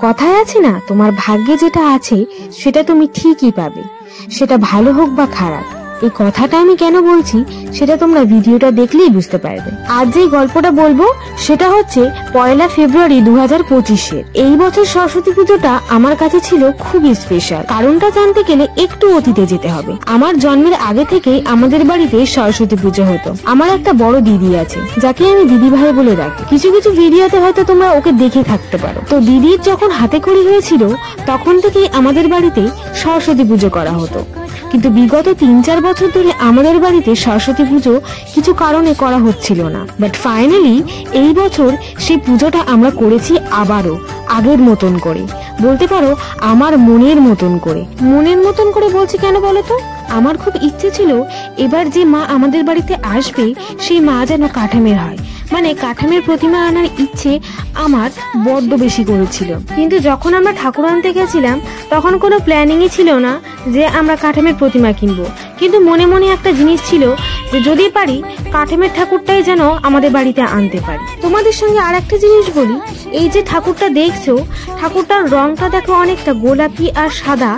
কথায় আছে না, তোমার ভাগ্যে যেটা আছে সেটা তুমি ঠিকই পাবে, সেটা ভালো হোক বা খারাপ। এই কথাটা আমি কেন বলছি সেটা তোমরা ভিডিওটা দেখলেই বুঝতে পারবে। আজ যে গল্পটা বলবো সেটা হচ্ছে 1 ফেব্রুয়ারি 2025-এর। এই বছর সরস্বতী পুজোটা আমার কাছে ছিল খুবই স্পেশাল। কারণটা জানতে গেলে একটু অতীতে যেতে হবে। আমার জন্মের আগে থেকেই আমাদের বাড়িতে সরস্বতী পুজো হতো। আমার একটা বড় দিদি আছে যাকে আমি দিদি ভাই বলে ডাকি। কিছু কিছু ভিডিওতে হয়তো তোমরা ওকে দেখে থাকতে পারো। তো দিদির যখন হাতে খড়ি হয়েছিল তখন থেকেই আমাদের বাড়িতে সরস্বতী পুজো করা হতো। কিন্তু বিগত 3-4 বছর ধরে আমাদের বাড়িতে সরস্বতী পুজো কিছু কারণে করা হচ্ছিল না। বাট ফাইনালি এই বছর সেই পুজোটা আমরা করেছি আবারও আগের মতন করে, বলতে পারো আমার মনের মতন করে। মনের মতন করে বলছি কেন বলো তো? আমার খুব ইচ্ছে ছিল এবার যে মা আমাদের বাড়িতে আসবে সেই মা যেন কাঠামের হয়, মানে কাঠামের প্রতিমা আনার ইচ্ছে আমার বড্ড বেশি করেছিল। কিন্তু যখন আমরা ঠাকুর আনতে গেছিলাম তখন কোনো প্ল্যানিংই ছিল না যে আমরা কাঠামের প্রতিমা কিনবো। কিন্তু মনে মনে একটা জিনিস ছিল যে যদি পারি কাঠামের ঠাকুরটাই যেন আমাদের বাড়িতে আনতে পারি। তোমাদের সঙ্গে আর একটা জিনিস বলি, এই যে ঠাকুরটা দেখছো, ঠাকুরটার রংটা দেখো অনেকটা গোলাপি আর সাদা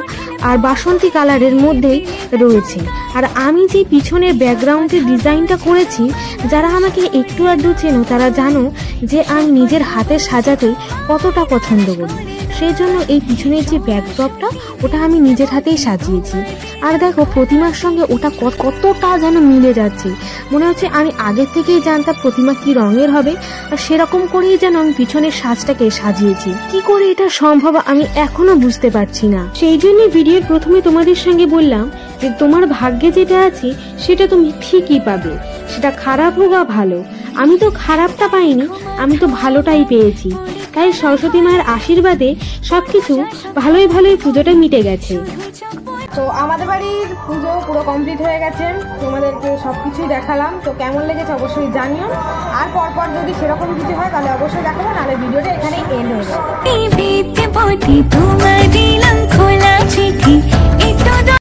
আর বাসন্তী কালারের মধ্যেই রয়েছে। আর আমি যে পিছনের ব্যাকগ্রাউন্ডের ডিজাইনটা করেছি, যারা আমাকে একটু আধটু চেনো তারা জানো যে আমি নিজের হাতে সাজাতে কতটা পছন্দ করি। সেই জন্য এই পিছনের যে ব্যাকড্রপটা ওটা আমি নিজের হাতেই সাজিয়েছি। আর দেখো প্রতিমার সঙ্গে ওটা কতটা যেন মিলে যাচ্ছে, মনে হচ্ছে আমি আগের থেকেই জানতাম প্রতিমা কি রঙের হবে, আর সেরকম করেই যেন আমি পিছনের সাজটাকে সাজিয়েছি। কি করে এটা সম্ভব আমি এখনো বুঝতে পারছি না। সেই জন্য ভিডিওর প্রথমে তোমাদের সঙ্গে বললাম যে তোমার ভাগ্যে যেটা আছে সেটা তুমি ঠিকই পাবে, সেটা খারাপ হোক বা ভালো। আমি তো খারাপটা পাইনি, আমি তো ভালোটাই পেয়েছি। তাই সরস্বতী মায়ের আশীর্বাদে সবকিছু ভালোই পুজোটা মিটে গেছে। তো আমাদের বাড়ির পুজো পুরো কমপ্লিট হয়ে গেছে, তোমাদেরকে সবকিছুই দেখালাম। তো কেমন লেগেছে অবশ্যই জানিও, আর পরপর যদি সেরকম কিছু হয় তাহলে অবশ্যই দেখাবো, নাহলে ভিডিওটা এখানেই এন্ড হয়ে যাবে।